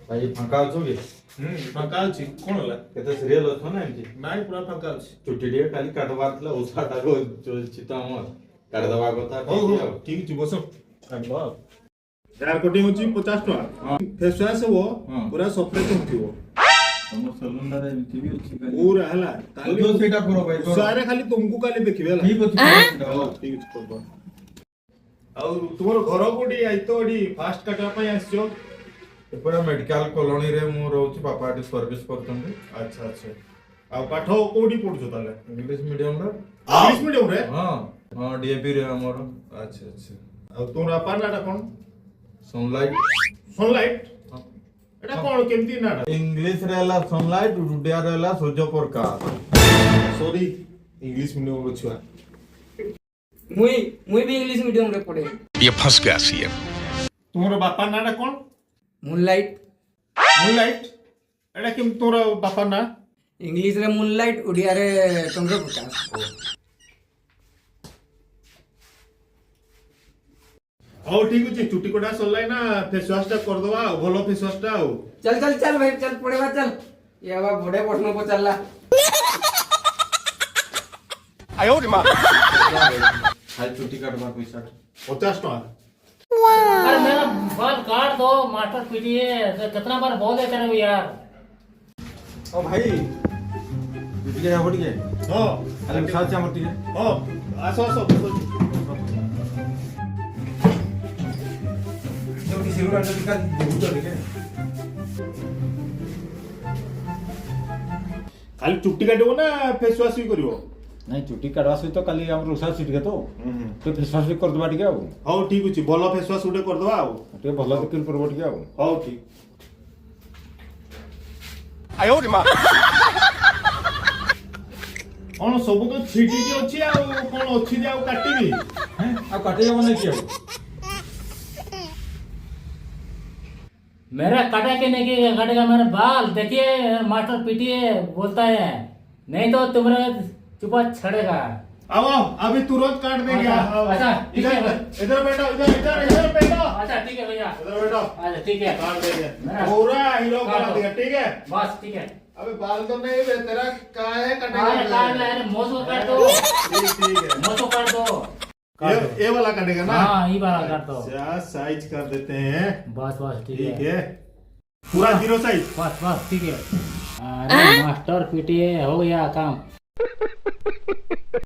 भाई फांका अछो कि फांका अछि कोन होला केते सीरियल अछो ना एमती नाइ पूरा फांका अछि चुटी टे खाली काटबार थला उसाटा को चिता हमर काट दबा କଥା हो ठीक हो है ठीक अछि बसो काटबा हेयर कटिंग अछि 50 टका फेस वॉश हो पूरा सफेद होथिबो हमर सलून रे एमती भी अछि पूरा हला काली जो सेटा करो भाई तो सारे खाली तुमको काली देखिबे हला ठीक अछि हो ठीक अछि करबा और तुमर घर कोडी आइ तो एडी फास्ट काटवा पई आछो पूरा मेडिकल कॉलोनी रे मु रहउची पापा टी सर्विस करतंते अच्छा अच्छा आ पाठ कोडी पढुछो ताले इंग्लिश मीडियम रे इंग्लिश मीडियम रे हां हां डीएपी रे हमर अच्छा अच्छा आ तोरा पानाटा कोन सनलाइट सनलाइट एटा कोन केमती नाटा इंग्लिश रेला सनलाइट उडिया रेला Surya Prakash sorry English medium रो छुआ मुई भी इंग्लिश मीडियम रे पढ़े ये फंस गया सीएम। तुमरो बापा नाटा कोन मूनलाइट मूनलाइट एटा केम तोरा बापा ना इंग्लिश रे मूनलाइट ओडिया रे चंद्र प्रकाश हो ठीक अछि चुटी कोडा सल्लाई ना फेस वॉश टा कर दवा भलो फेस वॉश टा हो चल चल चल भाई चल पढ़ेबा चल ये अब बड़े प्रश्न को चलला आयो रे मां हाय चुटी काटबा पैसा 50 टका अरे मेरा बाल काट दो मास्टर पीटिए कितना बार बोल देते रहो यार ओ भाई बिजली है बड़ी है हो अरे साथ से मरती है हो आसो आसो जो किसी को अंदर का बहुत देखे खाली चुटी काटबो ना फेस वॉश भी करिवो नहीं चुटी काटवा सहित काली हमर उसा सीट तो तो फेस वॉश भी कर दबा टिके आउ हो ठीक अछि भलो फेस वॉश उडे कर दवा आ टिके भलो दिकिल परबो टिके आउ हो ठीक आयो रे मां कोन सब तो छिटी के अछि आ कोन अछि जे आ काटिबी हैं अब काटे जाव नहीं किया मेरा काटा के नहीं काटेगा मेरा बाल देखिए मास्टर पीटिए बोलता है नहीं तो तुम्हारा चुपा छड़ेगा आओ अभी तुरंत काट देंगे अच्छा, ठीक है। इधर बैठो इधर बैठो अच्छा ठीक है भैया इधर बैठो अच्छा ठीक है काट देंगे मेरा- पूरा हीरो काट काट दो। देगा ठीक है बस ठीक है अबे बाल तो नहीं बे तेरा का है अरे काट ले अरे मोसो काट दो ठीक है मोसो काट दो ये वाला काटेगा ना हाँ ये वाला काट दो अच्छा साइज कर देते हैं बस बस ठीक ठीक है है पूरा जीरो साइज बस बस ठीक है अरे मास्टर पीटिए हो गया काम